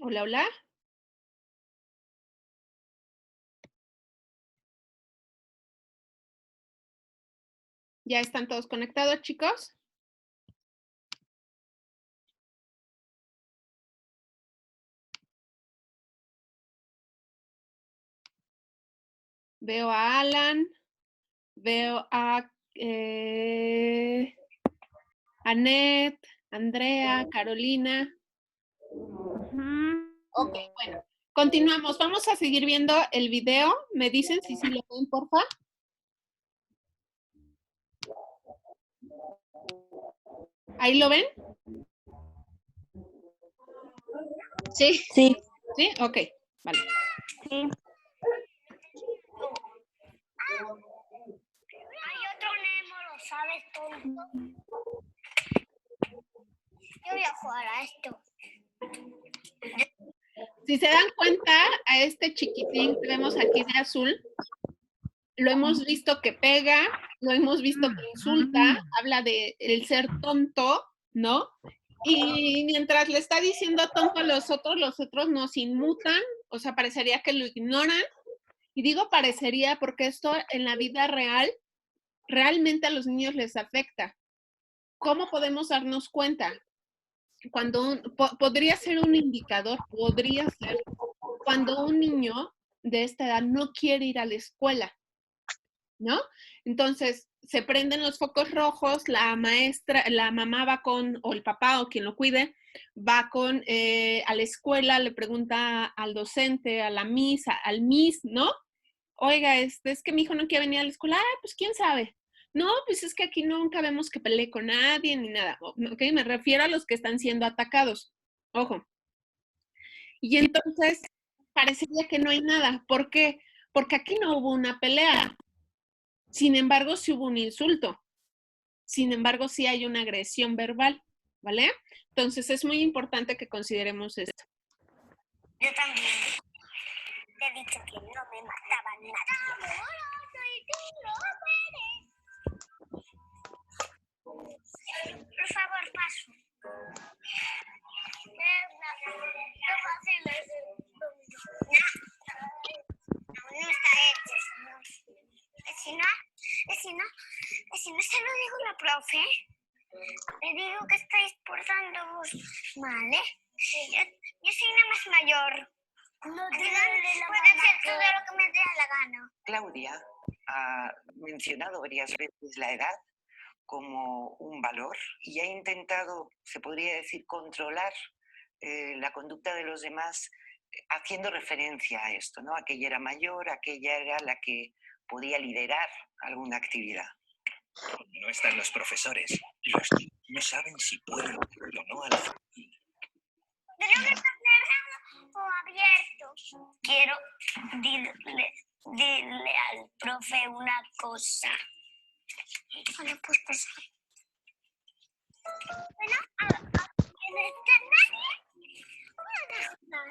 Hola, hola. ¿Ya están todos conectados, chicos? Veo a Alan, veo a Anet, Andrea, Carolina. Ok, bueno, continuamos. Vamos a seguir viendo el video. ¿Me dicen si sí lo ven, porfa? ¿Ahí lo ven? Sí. Sí. ¿Sí? Ok, vale. Sí. Hay otro Nemo, ¿lo sabes tú? Yo voy a jugar a esto. Si se dan cuenta, a este chiquitín que vemos aquí de azul, lo hemos visto que pega, lo hemos visto que insulta, habla de el ser tonto, ¿no? Y mientras le está diciendo tonto a los otros nos inmutan, o sea, parecería que lo ignoran. Y digo parecería porque esto en la vida real, realmente a los niños les afecta. ¿Cómo podemos darnos cuenta? Cuando podría ser un indicador, podría ser cuando un niño de esta edad no quiere ir a la escuela, ¿no? Entonces, se prenden los focos rojos, la maestra, la mamá va con, o el papá o quien lo cuide, va con a la escuela, le pregunta al docente, a la miss, al miss, ¿no? Oiga, es que mi hijo no quiere venir a la escuela. Ah, pues quién sabe. No, pues es que aquí nunca vemos que pelee con nadie ni nada. ¿Ok? Me refiero a los que están siendo atacados. Ojo. Y entonces parecería que no hay nada. ¿Por qué? Porque aquí no hubo una pelea. Sin embargo, sí hubo un insulto. Sin embargo, sí hay una agresión verbal. ¿Vale? Entonces es muy importante que consideremos esto. Yo también te he dicho que no me mataban nadie. Por favor, paso. Qué fácil es. No está hecho, señor. Si no se lo digo a la profe, le digo que estáis portándoos mal, ¿eh? Yo soy una más mayor. No puede hacer todo lo que me dé la gana. Claudia ha mencionado varias veces la edad como un valor y ha intentado, se podría decir, controlar la conducta de los demás haciendo referencia a esto, ¿no? Aquella era mayor, aquella era la que podía liderar alguna actividad. No están los profesores. Los niños no saben si pueden hacerlo o no al fin. ¿De lo que está cerrado o abierto? Quiero dile al profe una cosa. Bueno, pues pasar. Bueno, ¿en este nadie? Vamos a jugar.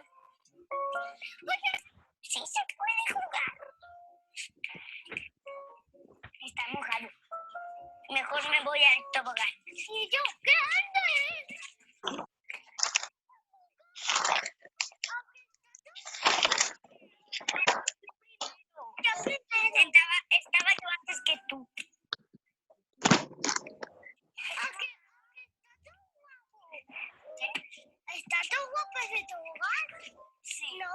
Oye, sí se puede jugar. Está mojado. Mejor me voy al tobogán. ¿Y yo qué ando? Estaba yo antes que tú. ¿Está todo guapo ese tobogán? Sí. ¿No?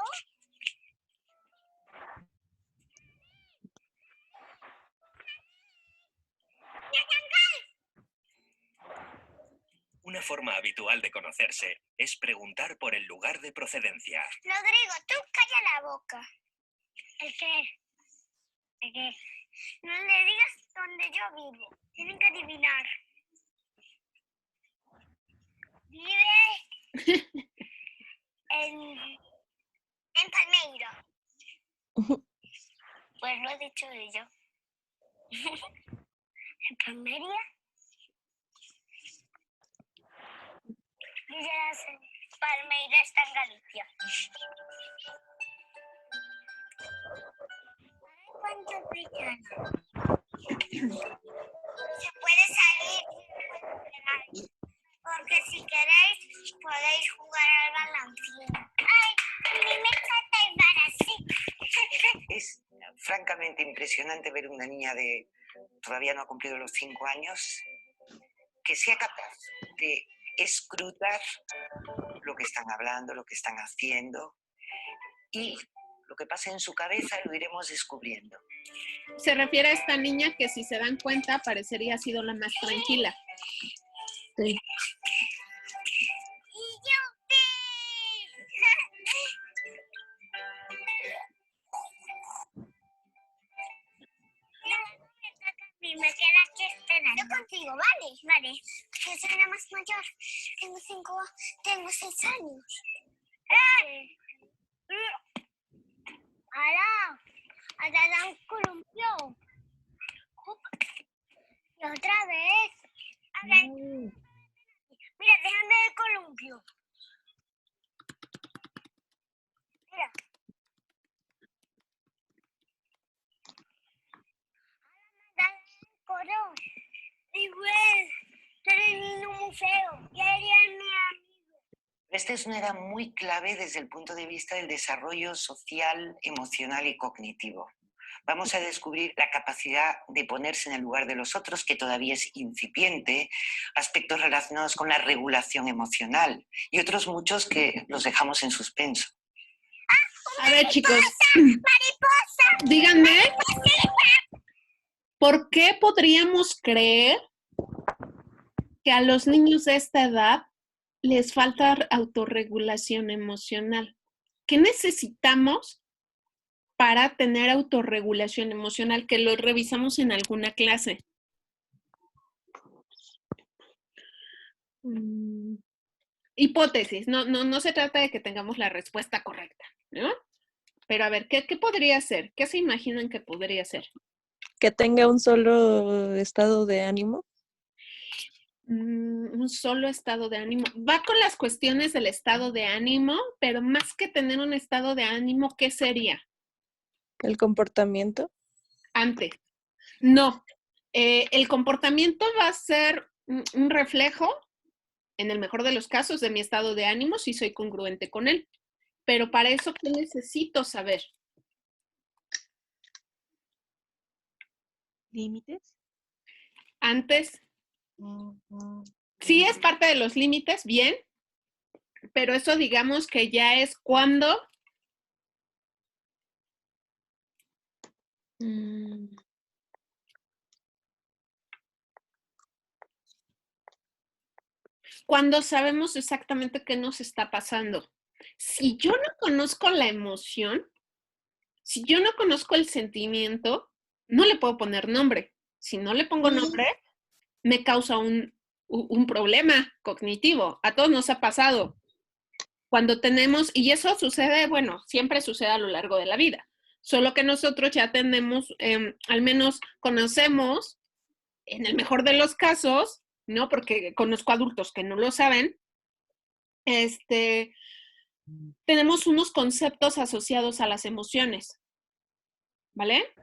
Una forma habitual de conocerse es preguntar por el lugar de procedencia. Rodrigo, tú calla la boca. ¿El qué? ¿El qué? No le digas dónde yo vivo. Tienen que adivinar. Vive en Palmeiro. Pues lo he dicho yo. ¿En Palmeria? Ya sé. Palmeira está en Galicia. cuento se puede salir porque si queréis podéis jugar al balancín. Ay, a mí me encanta el balancín. Es francamente impresionante ver una niña de todavía no ha cumplido los 5 años que sea capaz de escrutar lo que están hablando, lo que están haciendo, y lo que pasa en su cabeza lo iremos descubriendo. Se refiere a esta niña que, si se dan cuenta, parecería ha sido la más tranquila. Sí. Me queda aquí esperando. Yo contigo, vale. Vale. Yo soy la más mayor. Tengo 6 años. ¡Hala! ¡Allá da un columpio! Y otra vez. A ver. Mira, déjame el columpio. Mira. Coro. Igual. Soy un niño muy feo. Ya eres mi amigo. Esta es una edad muy clave desde el punto de vista del desarrollo social, emocional y cognitivo. Vamos a descubrir la capacidad de ponerse en el lugar de los otros, que todavía es incipiente, aspectos relacionados con la regulación emocional y otros muchos que los dejamos en suspenso. A ver, chicos, ¡Mariposa! díganme, ¿por qué podríamos creer que a los niños de esta edad les falta autorregulación emocional? ¿Qué necesitamos para tener autorregulación emocional? Que lo revisamos en alguna clase. Hipótesis, no se trata de que tengamos la respuesta correcta, ¿no? Pero a ver, ¿qué podría ser? ¿Qué se imaginan que podría ser? Que tenga un solo estado de ánimo. Un solo estado de ánimo. Va con las cuestiones del estado de ánimo, pero más que tener un estado de ánimo, ¿qué sería? El comportamiento. Antes. No. El comportamiento va a ser un reflejo, en el mejor de los casos, de mi estado de ánimo, si soy congruente con él. Pero para eso, ¿qué necesito saber? ¿Límites? Antes. Sí es parte de los límites, bien, pero eso digamos que ya es cuando sabemos exactamente qué nos está pasando. Si yo no conozco la emoción, si yo no conozco el sentimiento, no le puedo poner nombre. Si no le pongo nombre, me causa un problema cognitivo. A todos nos ha pasado. Cuando tenemos, y eso sucede, bueno, siempre sucede a lo largo de la vida. Solo que nosotros ya tenemos, al menos conocemos, en el mejor de los casos, ¿no? Porque conozco adultos que no lo saben, tenemos unos conceptos asociados a las emociones, ¿vale?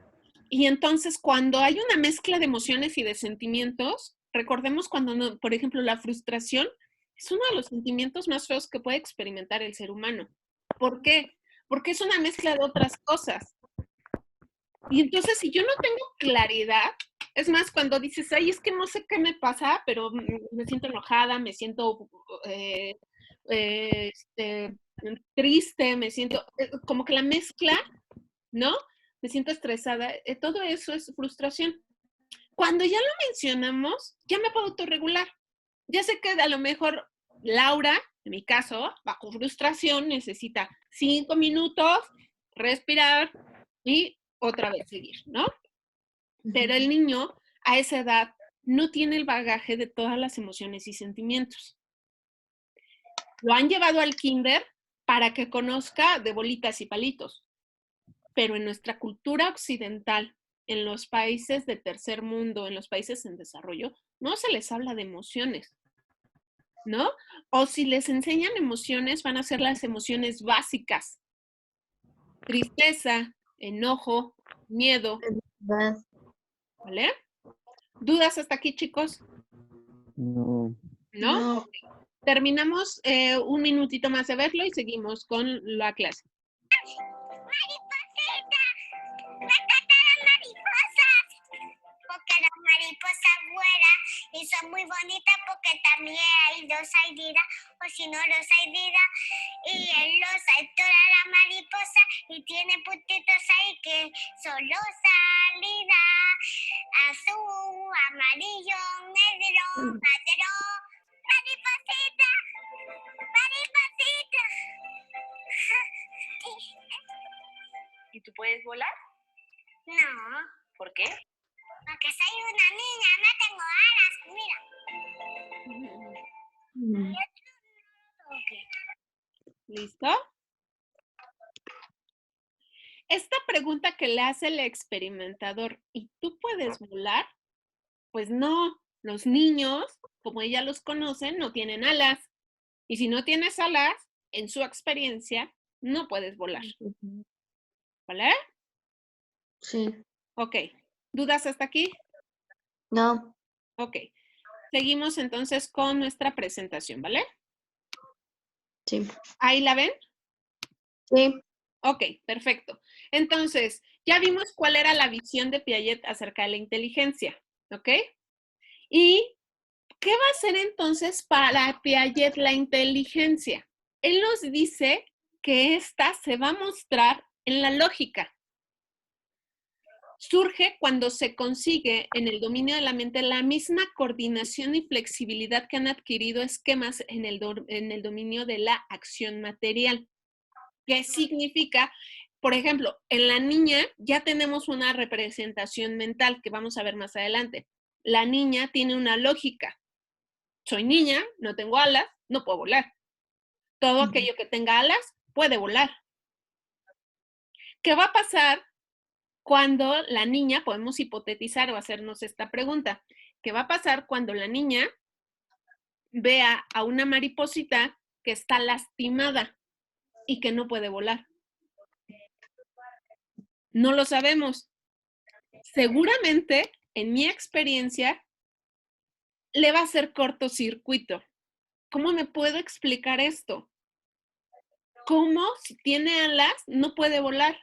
Y entonces, cuando hay una mezcla de emociones y de sentimientos, recordemos cuando, por ejemplo, la frustración es uno de los sentimientos más feos que puede experimentar el ser humano. ¿Por qué? Porque es una mezcla de otras cosas. Y entonces, si yo no tengo claridad, es más, cuando dices, ay, es que no sé qué me pasa, pero me siento enojada, me siento triste, me siento como que la mezcla, ¿no? Me siento estresada. Todo eso es frustración. Cuando ya lo mencionamos, ya me puedo autorregular. Ya sé que a lo mejor Laura, en mi caso, bajo frustración, necesita 5 minutos, respirar y otra vez seguir, ¿no? Pero el niño a esa edad no tiene el bagaje de todas las emociones y sentimientos. Lo han llevado al kinder para que conozca de bolitas y palitos. Pero en nuestra cultura occidental, en los países de tercer mundo, en los países en desarrollo, no se les habla de emociones, ¿no? O si les enseñan emociones, van a ser las emociones básicas. Tristeza, enojo, miedo, Verdad. ¿vale? ¿Dudas hasta aquí, chicos? No. ¿No? No. Ok. Terminamos un minutito más de verlo y seguimos con la clase. ¡Mariposita! ¡Me encantan las mariposas! Porque las mariposas vuelan y son muy bonitas porque también hay dos salidas, o si no los hay vida. Y en los hay toda la mariposa y tiene puntitos ahí que son los salida. Azul, amarillo, negro, madero. ¡Mariposita! ¡Mariposita! ¿Y tú puedes volar? No, ¿Por qué? porque soy una niña, no tengo alas. Mira. ¿Listo? Esta pregunta que le hace el experimentador, ¿y tú puedes volar? Pues no, los niños, como ella los conoce, no tienen alas. Y si no tienes alas, en su experiencia, no puedes volar. ¿Vale? Sí. Ok. ¿Dudas hasta aquí? No. Ok. Seguimos entonces con nuestra presentación, ¿vale? Sí. ¿Ahí la ven? Sí. Ok, perfecto. Entonces, ya vimos cuál era la visión de Piaget acerca de la inteligencia, ¿ok? ¿Y qué va a ser entonces para Piaget la inteligencia? Él nos dice que esta se va a mostrar en la lógica. Surge cuando se consigue en el dominio de la mente la misma coordinación y flexibilidad que han adquirido esquemas en el dominio de la acción material. ¿Qué significa? Por ejemplo, en la niña ya tenemos una representación mental que vamos a ver más adelante. La niña tiene una lógica. Soy niña, no tengo alas, no puedo volar. Todo aquello que tenga alas puede volar. ¿Qué va a pasar cuando la niña, podemos hipotetizar o hacernos esta pregunta? ¿Qué va a pasar cuando la niña vea a una mariposita que está lastimada y que no puede volar? No lo sabemos. Seguramente, en mi experiencia, le va a hacer cortocircuito. ¿Cómo me puedo explicar esto? ¿Cómo si tiene alas no puede volar?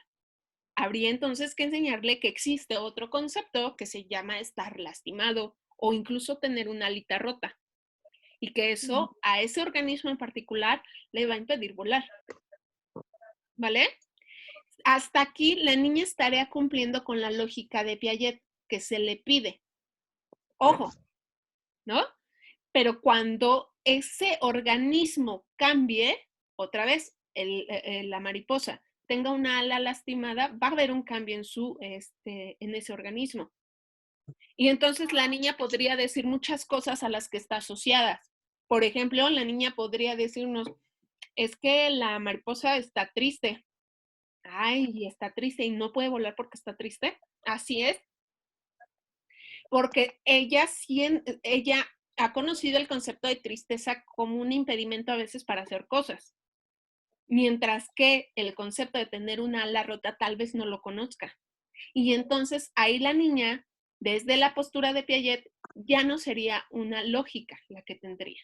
Habría entonces que enseñarle que existe otro concepto que se llama estar lastimado o incluso tener una alita rota y que eso a ese organismo en particular le va a impedir volar. ¿Vale? Hasta aquí la niña estaría cumpliendo con la lógica de Piaget que se le pide. Ojo, ¿no? Pero cuando ese organismo cambie, otra vez, la mariposa tenga una ala lastimada, va a haber un cambio en ese organismo. Y entonces la niña podría decir muchas cosas a las que está asociada. Por ejemplo, la niña podría decirnos, es que la mariposa está triste. Ay, está triste y no puede volar porque está triste. Así es. Porque ella ha conocido el concepto de tristeza como un impedimento a veces para hacer cosas, mientras que el concepto de tener una ala rota tal vez no lo conozca. Y entonces ahí la niña, desde la postura de Piaget, ya no sería una lógica la que tendría.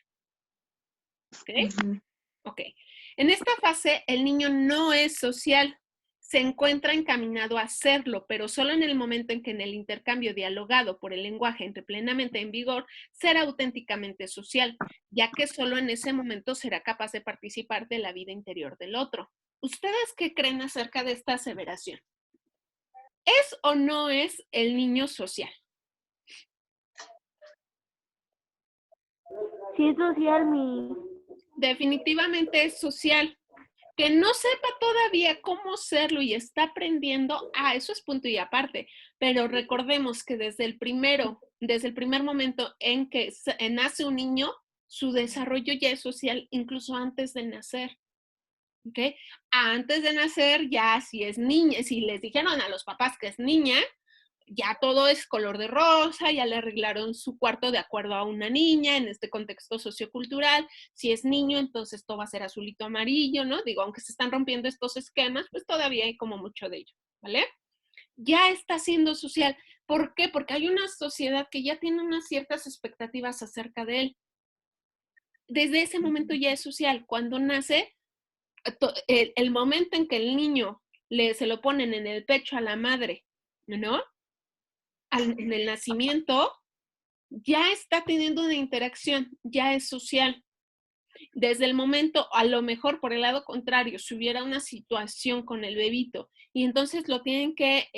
¿Ok? Ok. En esta fase, el niño no es social. Se encuentra encaminado a serlo, pero solo en el momento en que en el intercambio dialogado por el lenguaje entre plenamente en vigor, será auténticamente social, ya que solo en ese momento será capaz de participar de la vida interior del otro. ¿Ustedes qué creen acerca de esta aseveración? ¿Es o no es el niño social? Sí, es social, mi. Definitivamente es social. Que no sepa todavía cómo serlo y está aprendiendo, eso es punto y aparte. Pero recordemos que desde el primer momento en que nace un niño, su desarrollo ya es social incluso antes de nacer. ¿Ok? Antes de nacer ya si es niña, si les dijeron a los papás que es niña, ya todo es color de rosa, ya le arreglaron su cuarto de acuerdo a una niña en este contexto sociocultural. Si es niño, entonces todo va a ser azulito amarillo, ¿no? Digo, aunque se están rompiendo estos esquemas, pues todavía hay como mucho de ello, ¿vale? ya está siendo social. ¿Por qué? Porque hay una sociedad que ya tiene unas ciertas expectativas acerca de él. Desde ese momento ya es social. Cuando nace, el momento en que el niño se lo ponen en el pecho a la madre, ¿no? En el nacimiento, ya está teniendo una interacción, ya es social. Desde el momento, a lo mejor por el lado contrario, si hubiera una situación con el bebito y entonces lo tienen que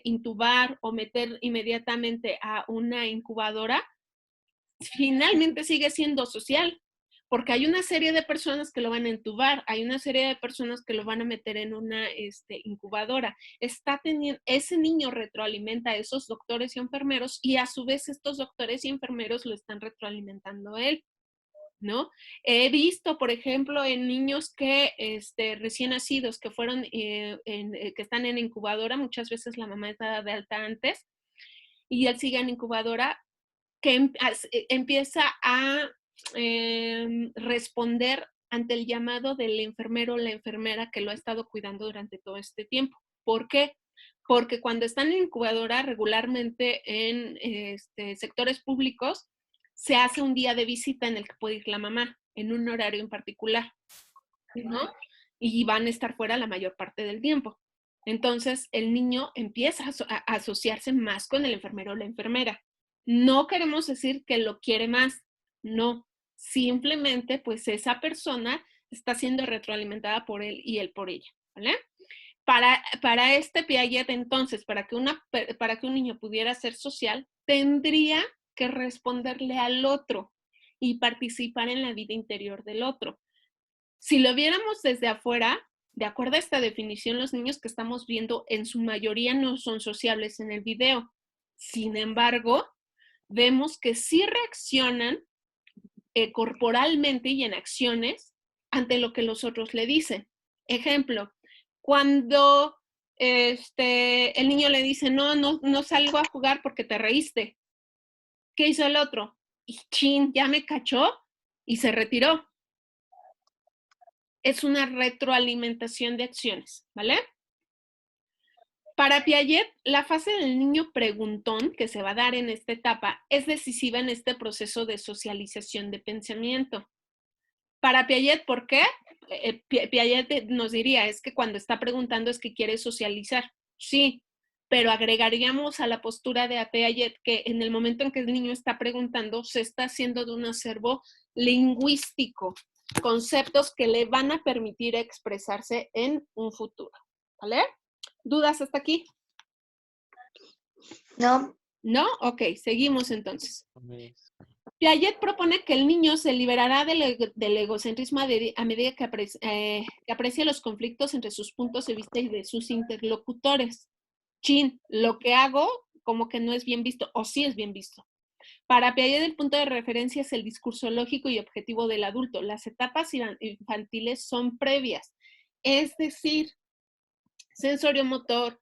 intubar o meter inmediatamente a una incubadora, finalmente sigue siendo social, porque hay una serie de personas que lo van a intubar, hay una serie de personas que lo van a meter en una incubadora. Ese niño retroalimenta a esos doctores y enfermeros y a su vez estos doctores y enfermeros lo están retroalimentando a él, ¿no? He visto, por ejemplo, en niños que recién nacidos, que fueron, que están en incubadora, muchas veces la mamá está de alta antes y él sigue en incubadora, que empieza a responder ante el llamado del enfermero o la enfermera que lo ha estado cuidando durante todo este tiempo. ¿Por qué? Porque cuando están en incubadora, regularmente en sectores públicos, se hace un día de visita en el que puede ir la mamá, en un horario en particular, ¿no? Y van a estar fuera la mayor parte del tiempo. Entonces, el niño empieza a asociarse más con el enfermero o la enfermera. No queremos decir que lo quiere más, no. Simplemente, pues esa persona está siendo retroalimentada por él y él por ella, ¿vale? Para este Piaget, entonces, para que un niño pudiera ser social, tendría que responderle al otro y participar en la vida interior del otro. Si lo viéramos desde afuera, de acuerdo a esta definición, los niños que estamos viendo en su mayoría no son sociables en el video. Sin embargo, vemos que sí reaccionan corporalmente y en acciones ante lo que los otros le dicen. Ejemplo, cuando el niño le dice, no salgo a jugar porque te reíste. ¿Qué hizo el otro? Y chin, ya me cachó y se retiró. Es una retroalimentación de acciones, ¿vale? Para Piaget, la fase del niño preguntón que se va a dar en esta etapa es decisiva en este proceso de socialización de pensamiento. Para Piaget, ¿por qué? Piaget nos diría, es que cuando está preguntando es que quiere socializar. Sí, pero agregaríamos a la postura de Piaget que en el momento en que el niño está preguntando, se está haciendo de un acervo lingüístico, conceptos que le van a permitir expresarse en un futuro. ¿Vale? ¿Dudas hasta aquí? No. ¿No? Ok, seguimos entonces. Piaget propone que el niño se liberará del egocentrismo a medida que aprecia los conflictos entre sus puntos de vista y de sus interlocutores. Chin, lo que hago como que no es bien visto, o sí es bien visto. Para Piaget, el punto de referencia es el discurso lógico y objetivo del adulto. Las etapas infantiles son previas, es decir, sensorio-motor,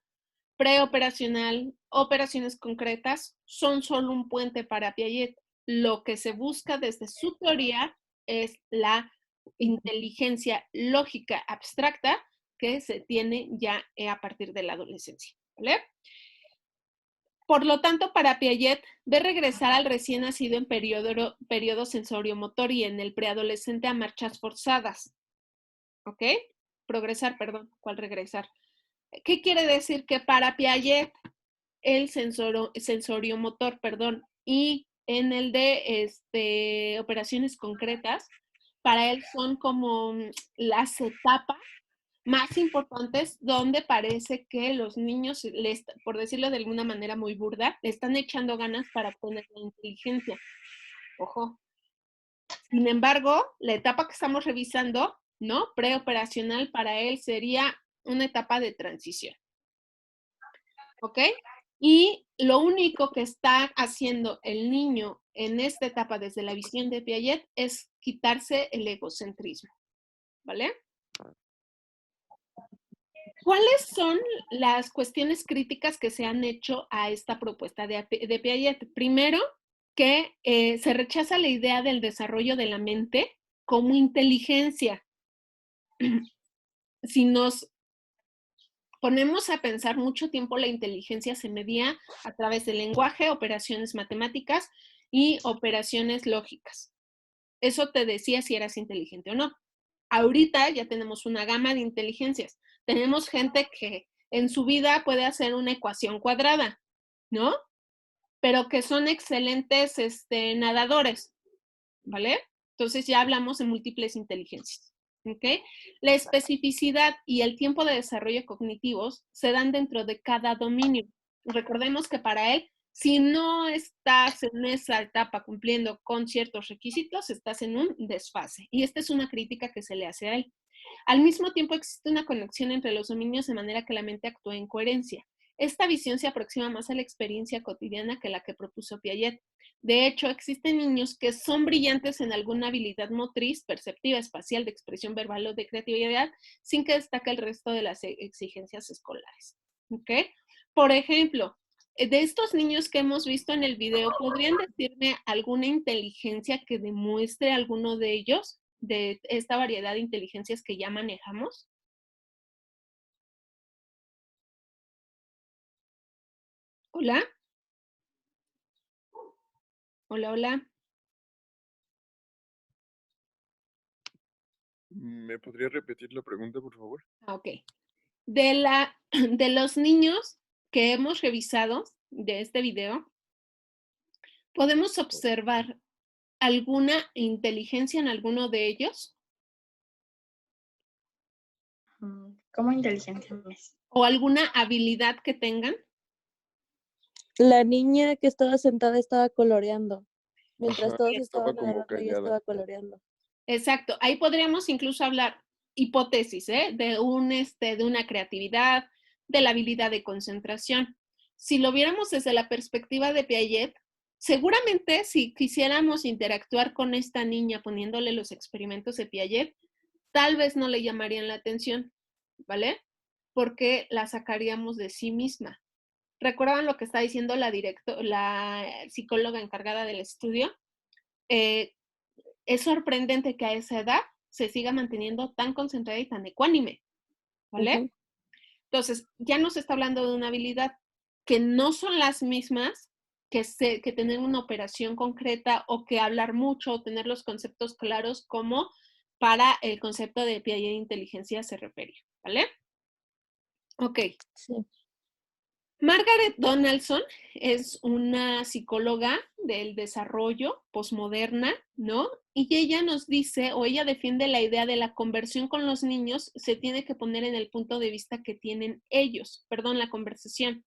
preoperacional, operaciones concretas, son solo un puente para Piaget. Lo que se busca desde su teoría es la inteligencia lógica abstracta que se tiene ya a partir de la adolescencia, ¿vale? Por lo tanto, para Piaget, ver regresar al recién nacido en periodo sensorio-motor y en el preadolescente a marchas forzadas. ¿Ok? Progresar, perdón, ¿cuál regresar? ¿Qué quiere decir? Que para Piaget, el sensorio-motor, perdón, y en el de operaciones concretas, para él son como las etapas más importantes donde parece que los niños, por decirlo de alguna manera muy burda, le están echando ganas para obtener la inteligencia. Ojo. Sin embargo, la etapa que estamos revisando, ¿no? Preoperacional para él sería una etapa de transición. ¿Ok? Y lo único que está haciendo el niño en esta etapa desde la visión de Piaget es quitarse el egocentrismo. ¿Vale? ¿Cuáles son las cuestiones críticas que se han hecho a esta propuesta de Piaget? Primero, que se rechaza la idea del desarrollo de la mente como inteligencia. Si nos ponemos a pensar mucho tiempo, la inteligencia se medía a través del lenguaje, operaciones matemáticas y operaciones lógicas. Eso te decía si eras inteligente o no. Ahorita ya tenemos una gama de inteligencias. Tenemos gente que en su vida puede hacer una ecuación cuadrada, ¿no? Pero que son excelentes nadadores, ¿vale? Entonces ya hablamos de múltiples inteligencias, ¿ok? La especificidad y el tiempo de desarrollo cognitivos se dan dentro de cada dominio. Recordemos que para él, si no estás en esa etapa cumpliendo con ciertos requisitos, estás en un desfase. Y esta es una crítica que se le hace a él. Al mismo tiempo existe una conexión entre los dominios de manera que la mente actúa en coherencia. Esta visión se aproxima más a la experiencia cotidiana que la que propuso Piaget. De hecho, existen niños que son brillantes en alguna habilidad motriz, perceptiva, espacial, de expresión verbal o de creatividad, sin que destaque el resto de las exigencias escolares. ¿Ok? Por ejemplo, de estos niños que hemos visto en el video, ¿podrían decirme alguna inteligencia que demuestre alguno de ellos, de esta variedad de inteligencias que ya manejamos? ¿Hola? Hola, hola. ¿Me podría repetir la pregunta, por favor? Ok. De los niños que hemos revisado de este video, ¿podemos observar alguna inteligencia en alguno de ellos? ¿Cómo inteligencia es? ¿O alguna habilidad que tengan? La niña que estaba sentada estaba coloreando. Mientras Ajá, todos estaba estaban como agarrando, ella callada. estaba coloreando. Exacto. Ahí podríamos incluso hablar hipótesis, de una creatividad, de la habilidad de concentración. Si lo viéramos desde la perspectiva de Piaget, seguramente si quisiéramos interactuar con esta niña poniéndole los experimentos de Piaget, tal vez no le llamarían la atención, ¿vale? Porque la sacaríamos de sí misma. ¿Recuerdan lo que está diciendo la psicóloga encargada del estudio? Es sorprendente que a esa edad se siga manteniendo tan concentrada y tan ecuánime, ¿vale? Ujú. Entonces, ya nos está hablando de una habilidad que no son las mismas que tener una operación concreta o que hablar mucho o tener los conceptos claros como para el concepto de Piaget de inteligencia se refería, ¿vale? Ok. Sí. Margaret Donaldson es una psicóloga del desarrollo posmoderna, ¿no? Y ella nos dice, o ella defiende la idea de la conversión con los niños, se tiene que poner en el punto de vista que tienen ellos, perdón, la conversación.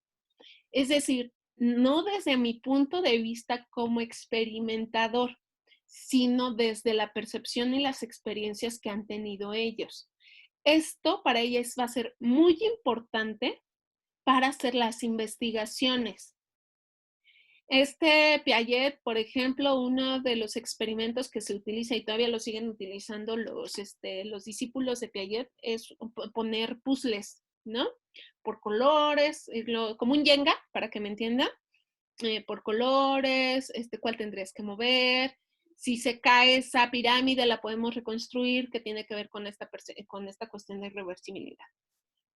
Es decir, no desde mi punto de vista como experimentador, sino desde la percepción y las experiencias que han tenido ellos. Esto para ella va a ser muy importante para hacer las investigaciones. Piaget, por ejemplo, uno de los experimentos que se utiliza y todavía lo siguen utilizando los discípulos de Piaget es poner puzzles, ¿no? Por colores, como un Jenga, para que me entiendan, por colores, cuál tendrías que mover. Si se cae esa pirámide, la podemos reconstruir, que tiene que ver con esta cuestión de reversibilidad.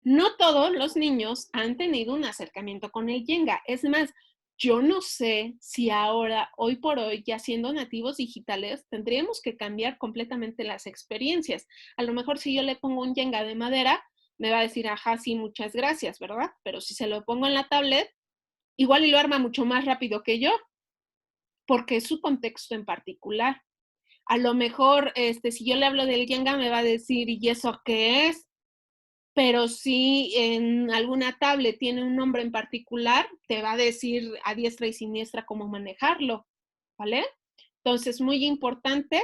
No todos los niños han tenido un acercamiento con el Jenga. Es más, yo no sé si ahora, hoy por hoy, ya siendo nativos digitales, tendríamos que cambiar completamente las experiencias. A lo mejor si yo le pongo un Jenga de madera, me va a decir, ajá, sí, muchas gracias, ¿verdad? Pero si se lo pongo en la tablet, igual y lo arma mucho más rápido que yo, porque es su contexto en particular. A lo mejor, si yo le hablo del Jenga, me va a decir, ¿y eso qué es? Pero si en alguna tablet tiene un nombre en particular, te va a decir a diestra y siniestra cómo manejarlo, ¿vale? Entonces, muy importante,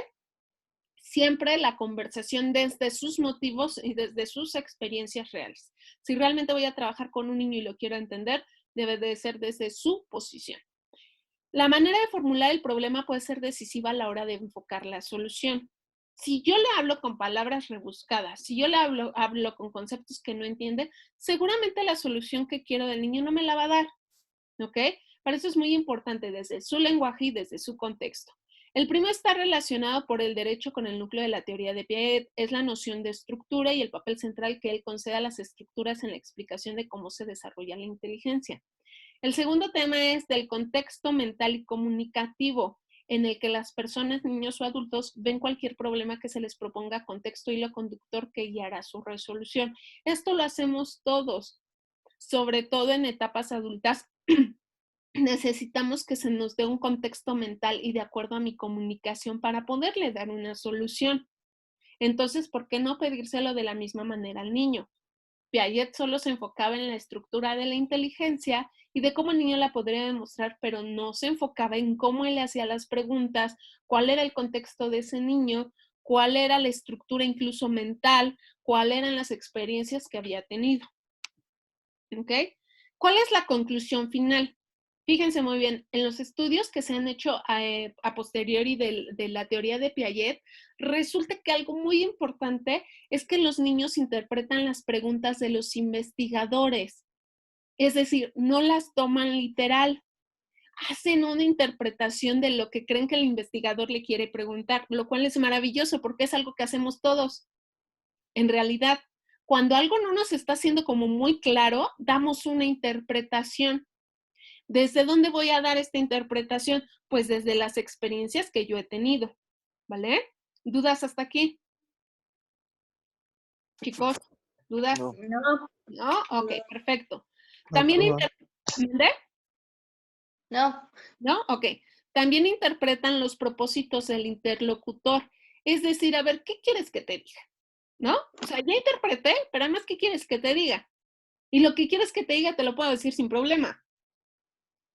siempre la conversación desde sus motivos y desde sus experiencias reales. Si realmente voy a trabajar con un niño y lo quiero entender, debe de ser desde su posición. La manera de formular el problema puede ser decisiva a la hora de enfocar la solución. Si yo le hablo con palabras rebuscadas, si yo le hablo con conceptos que no entiende, seguramente la solución que quiero del niño no me la va a dar, ¿ok? Para eso es muy importante desde su lenguaje y desde su contexto. El primero está relacionado por el derecho con el núcleo de la teoría de Piaget, es la noción de estructura y el papel central que él concede a las estructuras en la explicación de cómo se desarrolla la inteligencia. El segundo tema es del contexto mental y comunicativo, en el que las personas, niños o adultos, ven cualquier problema que se les proponga, contexto, hilo conductor que guiará su resolución. Esto lo hacemos todos, sobre todo en etapas adultas. Necesitamos que se nos dé un contexto mental y de acuerdo a mi comunicación para poderle dar una solución. Entonces, ¿por qué no pedírselo de la misma manera al niño? Piaget solo se enfocaba en la estructura de la inteligencia y de cómo el niño la podría demostrar, pero no se enfocaba en cómo él le hacía las preguntas, cuál era el contexto de ese niño, cuál era la estructura incluso mental, cuáles eran las experiencias que había tenido. ¿Ok? ¿Cuál es la conclusión final? Fíjense muy bien, en los estudios que se han hecho a posteriori de la teoría de Piaget, resulta que algo muy importante es que los niños interpretan las preguntas de los investigadores. Es decir, no las toman literal. Hacen una interpretación de lo que creen que el investigador le quiere preguntar, lo cual es maravilloso porque es algo que hacemos todos. En realidad, cuando algo no nos está haciendo como muy claro, damos una interpretación. ¿Desde dónde voy a dar esta interpretación? Pues desde las experiencias que yo he tenido, ¿vale? ¿Dudas hasta aquí? Chicos, ¿dudas? No. ¿No? Ok, perfecto. También ¿No? Ok. También interpretan los propósitos del interlocutor. Es decir, a ver, ¿qué quieres que te diga? ¿No? O sea, ya interpreté, pero además, ¿qué quieres que te diga? Y lo que quieres que te diga te lo puedo decir sin problema.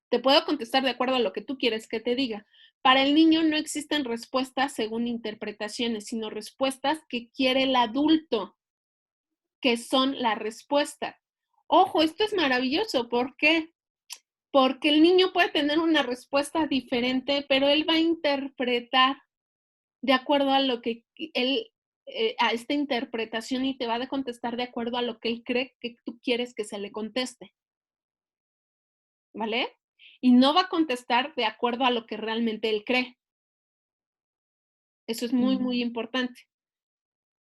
Te puedo contestar de acuerdo a lo que tú quieres que te diga. Para el niño no existen respuestas según interpretaciones, sino respuestas que quiere el adulto, que son la respuesta. Ojo, esto es maravilloso. ¿Por qué? Porque el niño puede tener una respuesta diferente, pero él va a interpretar de acuerdo a lo que él, a esta interpretación y te va a contestar de acuerdo a lo que él cree que tú quieres que se le conteste. ¿Vale? Y no va a contestar de acuerdo a lo que realmente él cree. Eso es muy, muy importante.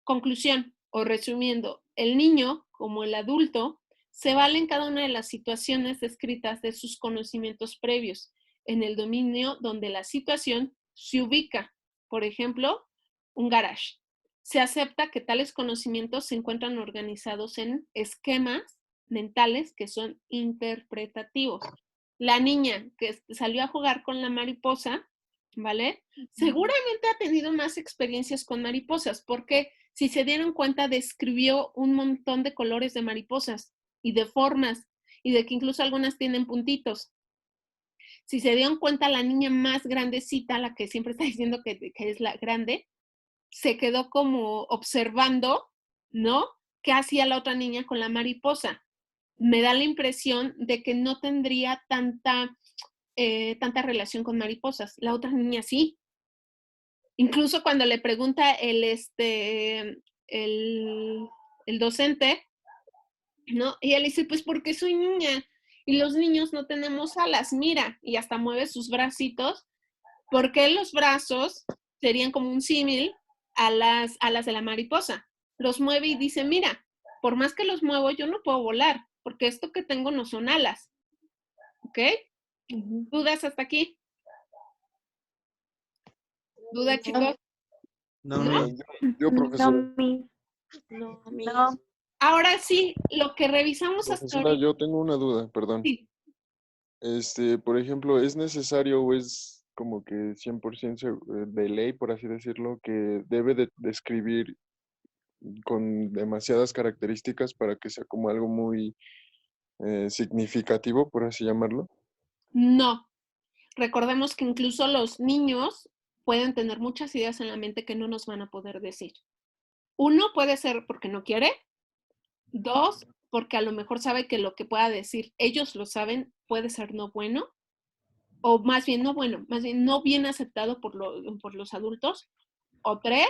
Conclusión, o resumiendo, el niño, como el adulto, se vale en cada una de las situaciones descritas de sus conocimientos previos, en el dominio donde la situación se ubica. Por ejemplo, un garage. Se acepta que tales conocimientos se encuentran organizados en esquemas mentales que son interpretativos. La niña que salió a jugar con la mariposa, ¿vale? Seguramente ha tenido más experiencias con mariposas, porque si se dieron cuenta, describió un montón de colores de mariposas y de formas, y de que incluso algunas tienen puntitos. Si se dieron cuenta, la niña más grandecita, la que siempre está diciendo que es la grande, se quedó como observando, ¿no? ¿Qué hacía la otra niña con la mariposa? Me da la impresión de que no tendría tanta relación con mariposas. La otra niña sí. Incluso cuando le pregunta el docente, ¿no? Y él dice, pues porque soy niña y los niños no tenemos alas, mira, y hasta mueve sus bracitos, porque los brazos serían como un símil a las alas de la mariposa. Los mueve y dice, mira, por más que los muevo, yo no puedo volar, porque esto que tengo no son alas. ¿Ok? ¿Dudas hasta aquí? ¿Duda, chicos? No, yo profesora. No. Ahora sí, lo que revisamos hasta Profesora, ahorita. yo tengo una duda, perdón. Sí. Por ejemplo, ¿es necesario o es como que 100% de ley, por así decirlo, que debe de describir con demasiadas características para que sea como algo muy significativo, por así llamarlo? No. Recordemos que incluso los niños pueden tener muchas ideas en la mente que no nos van a poder decir. Uno, puede ser porque no quiere. Dos, porque a lo mejor sabe que lo que pueda decir, ellos lo saben, puede ser no bueno. O más bien no bueno, más bien no bien aceptado por los adultos. O tres,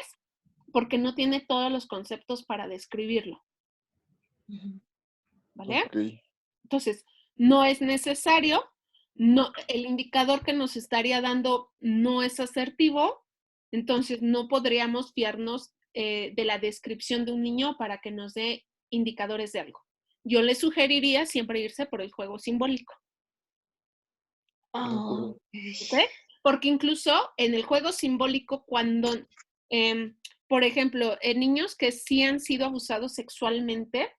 porque no tiene todos los conceptos para describirlo. ¿Vale? Ok. Entonces, no es necesario, no, el indicador que nos estaría dando no es asertivo, entonces no podríamos fiarnos de la descripción de un niño para que nos dé indicadores de algo. Yo le sugeriría siempre irse por el juego simbólico. ¿Ok? Porque incluso en el juego simbólico, cuando, por ejemplo, niños que sí han sido abusados sexualmente,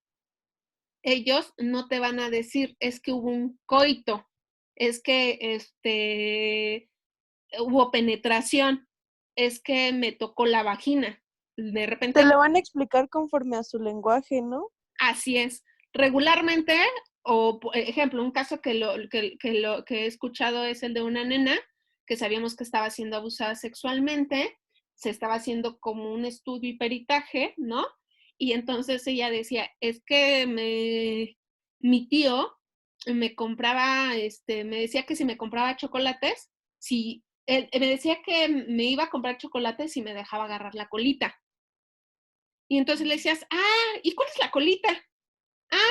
ellos no te van a decir, es que hubo un coito, es que hubo penetración, es que me tocó la vagina. De repente, Te lo van a explicar conforme a su lenguaje, ¿no? así es. Regularmente, o por ejemplo, un caso que he escuchado es el de una nena que sabíamos que estaba siendo abusada sexualmente, se estaba haciendo como un estudio y peritaje, ¿no? Y entonces ella decía, es que mi tío me compraba, me decía que si me compraba chocolates, si, me decía que me iba a comprar chocolates y me dejaba agarrar la colita. Y entonces le decías, ¿y cuál es la colita?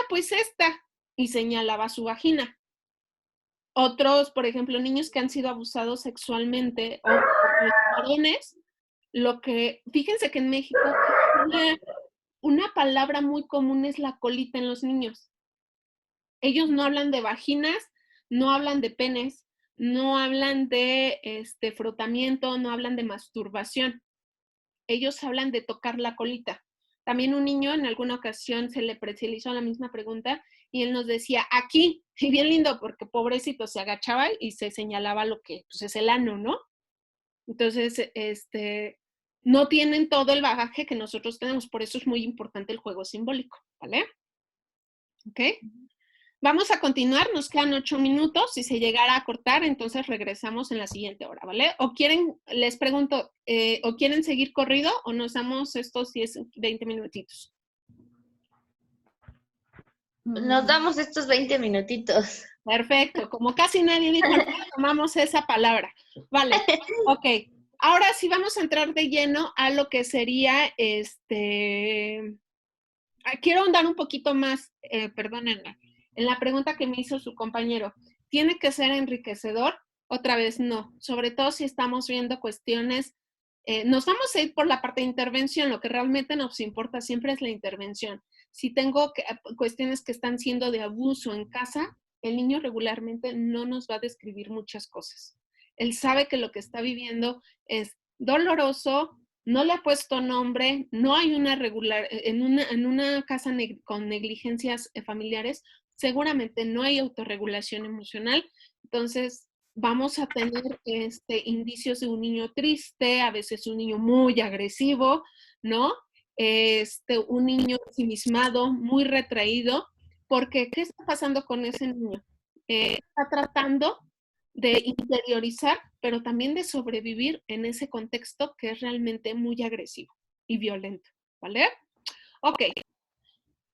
Pues esta. Y señalaba su vagina. Otros, por ejemplo, niños que han sido abusados sexualmente o varones, fíjense que en México una palabra muy común es la colita en los niños. Ellos no hablan de vaginas, no hablan de penes, no hablan de frotamiento, no hablan de masturbación. Ellos hablan de tocar la colita. También un niño en alguna ocasión se le hizo la misma pregunta y él nos decía, aquí, y bien lindo, porque pobrecito se agachaba y se señalaba lo que pues, es el ano, ¿no? Entonces, no tienen todo el bagaje que nosotros tenemos, por eso es muy importante el juego simbólico, ¿vale? ¿Ok? Vamos a continuar, nos quedan 8 minutos. Si se llegara a cortar, entonces regresamos en la siguiente hora, ¿vale? O quieren, les pregunto, o quieren seguir corrido o nos damos estos 10, 20 minutitos. Nos damos estos 20 minutitos. Perfecto, como casi nadie dijo nada, tomamos esa palabra. Vale, ok. Ahora sí vamos a entrar de lleno a lo que sería, quiero ahondar un poquito más, perdónenme, en la pregunta que me hizo su compañero. ¿Tiene que ser enriquecedor? Otra vez no, sobre todo si estamos viendo cuestiones, nos vamos a ir por la parte de intervención, lo que realmente nos importa siempre es la intervención. Si tengo cuestiones que están siendo de abuso en casa, el niño regularmente no nos va a describir muchas cosas. Él sabe que lo que está viviendo es doloroso, no le ha puesto nombre, no hay una regular, en una casa con negligencias familiares, seguramente no hay autorregulación emocional, entonces vamos a tener indicios de un niño triste, a veces un niño muy agresivo, ¿no? Un niño ensimismado, muy retraído, porque ¿qué está pasando con ese niño? Está tratando de interiorizar, pero también de sobrevivir en ese contexto que es realmente muy agresivo y violento, ¿vale? Ok,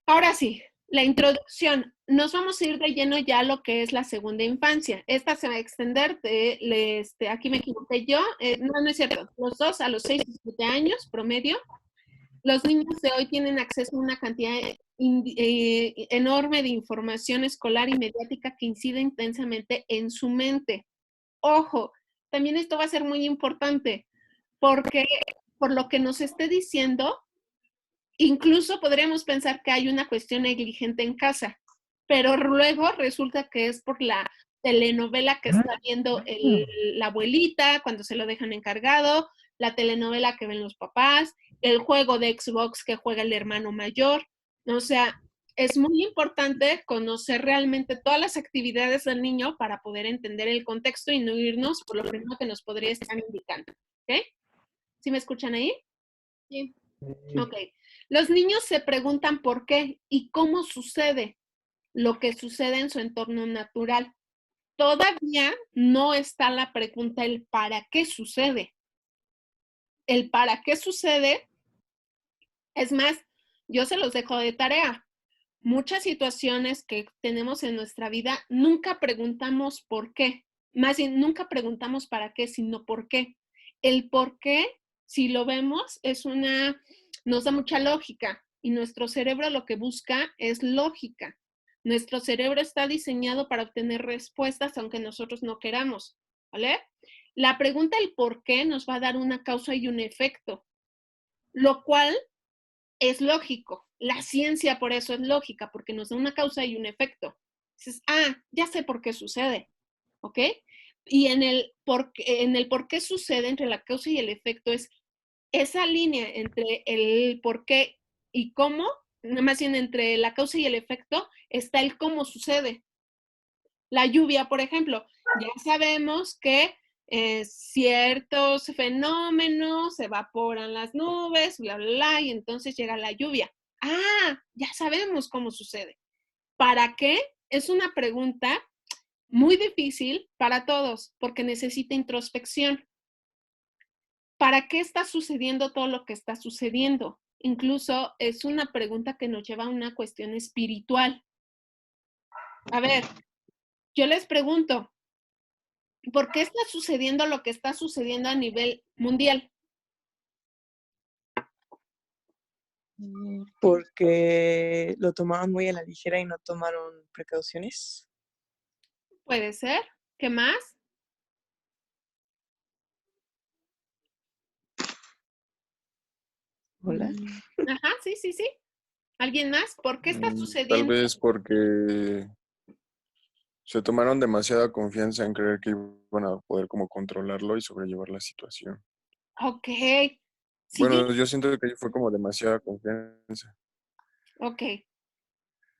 ahora sí, la introducción. Nos vamos a ir de lleno ya a lo que es la segunda infancia. Esta se va a extender, aquí me equivoqué yo, no es cierto, los 2 a los 6 y 7 años promedio. Los niños de hoy tienen acceso a una cantidad enorme de información escolar y mediática que incide intensamente en su mente. Ojo, también esto va a ser muy importante porque por lo que nos esté diciendo, incluso podríamos pensar que hay una cuestión negligente en casa, pero luego resulta que es por la telenovela que está viendo la abuelita cuando se lo dejan encargado, la telenovela que ven los papás, el juego de Xbox que juega el hermano mayor. O sea, es muy importante conocer realmente todas las actividades del niño para poder entender el contexto y no irnos por lo primero que nos podría estar indicando. ¿Ok? ¿Sí me escuchan ahí? Sí. Ok. Los niños se preguntan por qué y cómo sucede lo que sucede en su entorno natural. Todavía no está la pregunta el para qué sucede. El para qué sucede, es más, yo se los dejo de tarea. Muchas situaciones que tenemos en nuestra vida, nunca preguntamos por qué. Más bien, nunca preguntamos para qué, sino por qué. El por qué, si lo vemos, nos da mucha lógica. Y nuestro cerebro lo que busca es lógica. Nuestro cerebro está diseñado para obtener respuestas aunque nosotros no queramos, ¿vale? La pregunta del por qué nos va a dar una causa y un efecto, lo cual es lógico. La ciencia por eso es lógica, porque nos da una causa y un efecto. Dices, ya sé por qué sucede, ¿ok? Y en el por qué sucede, entre la causa y el efecto, es esa línea entre el por qué y cómo, más bien entre la causa y el efecto, está el cómo sucede. La lluvia, por ejemplo, ya sabemos que ciertos fenómenos evaporan las nubes, bla, bla, bla, y entonces llega la lluvia. Ya sabemos cómo sucede. ¿Para qué? Es una pregunta muy difícil para todos, porque necesita introspección. ¿Para qué está sucediendo todo lo que está sucediendo? Incluso es una pregunta que nos lleva a una cuestión espiritual. A ver, yo les pregunto, ¿por qué está sucediendo lo que está sucediendo a nivel mundial? Porque lo tomaron muy a la ligera y no tomaron precauciones. Puede ser. ¿Qué más? Hola. Ajá, sí. ¿Alguien más? ¿Por qué está Tal sucediendo? vez porque se tomaron demasiada confianza en creer que iban a poder como controlarlo y sobrellevar la situación. Ok. Bueno, yo siento que ahí fue como demasiada confianza. Ok.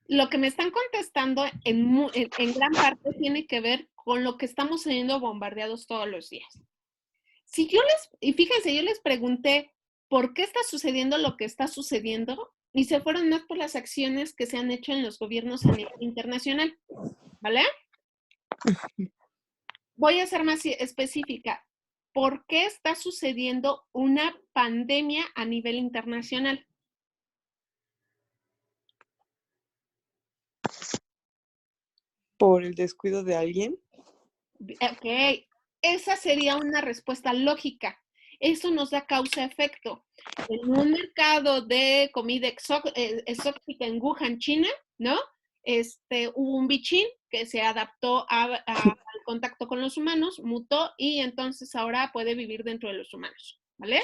Lo que me están contestando en gran parte tiene que ver con lo que estamos siendo bombardeados todos los días. Y fíjense, yo les pregunté, ¿por qué está sucediendo lo que está sucediendo? Y se fueron más por las acciones que se han hecho en los gobiernos a nivel internacional, ¿vale? Voy a ser más específica. ¿Por qué está sucediendo una pandemia a nivel internacional? ¿Por el descuido de alguien? Ok, esa sería una respuesta lógica. Eso nos da causa-efecto. En un mercado de comida exótica en Wuhan, China, ¿no? Hubo un bichín que se adaptó al contacto con los humanos, mutó y entonces ahora puede vivir dentro de los humanos, ¿vale?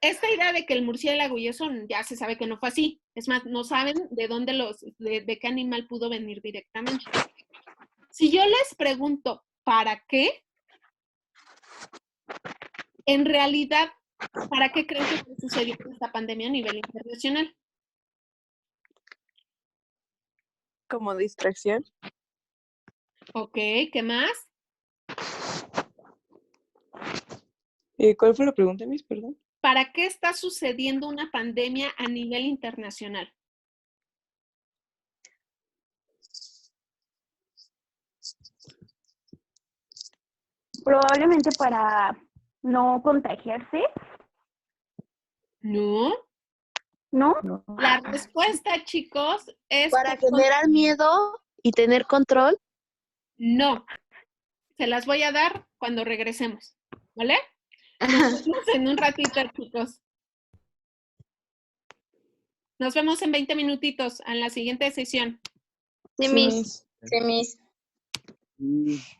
Esta idea de que el murciélago y eso ya se sabe que no fue así. Es más, no saben de dónde de qué animal pudo venir directamente. Si yo les pregunto, ¿para qué? En realidad, ¿para qué creen que sucedió esta pandemia a nivel internacional? Como distracción. Ok, ¿qué más? ¿Cuál fue la pregunta, Miss? Perdón. ¿Para qué está sucediendo una pandemia a nivel internacional? Probablemente para no contagiarse. No. ¿No? La respuesta, chicos, es... ¿Para generar miedo y tener control? No. Se las voy a dar cuando regresemos, ¿vale? Nos vemos en un ratito, chicos. Nos vemos en 20 minutitos en la siguiente sesión. Sí, Miss. Sí, Miss.